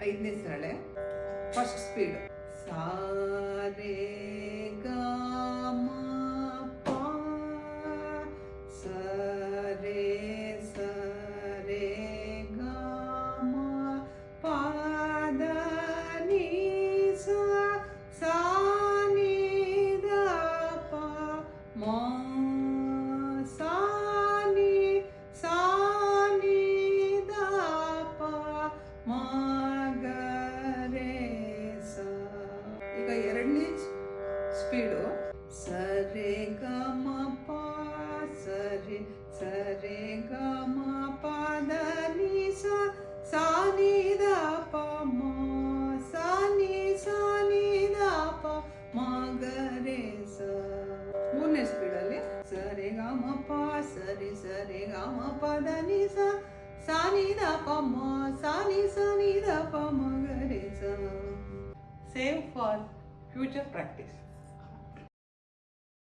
ಐದನೇ ಸರಳೆ first speed. ಸಾ ರೇ ಗ ಮ ಪ ಸ ರೇ ಸ ರೇ ಗ ಮ ಪ ದ ನಿ ಸ ಸಾ ನಿ ದ ಪ ಮ ಸಾ ನಿ ಸಾ ನಿ ದ ಪ ಮ ಗ ರೇ ಸ. ಈಗ ಎರಡನೇ ಸ್ಪೀಡು. ಸರೆ ಗ ಮ ಪ ಸರೆ ಸರೆ ಗ ಮ ಪ ದ ನಿ ಸ ಸಾ ನಿ ದ ಪ ಮ ಸಾ ನಿ ದ ಪ ಮ ಗ ರೇ ಸ. ಮೂರನೇ ಸ್ಪೀಡಲ್ಲಿ ಸರೆ ಗ ಮ ಪ ಸರೆ ಸರೆ ಗ ಮ ಪ ದ ನಿ ಸ ಸಾ ನಿ ದ ಪ ಮ ಸಾ ನಿ ದ ಪ ಮ ಗ ರೇ ಸ. Same for future practice.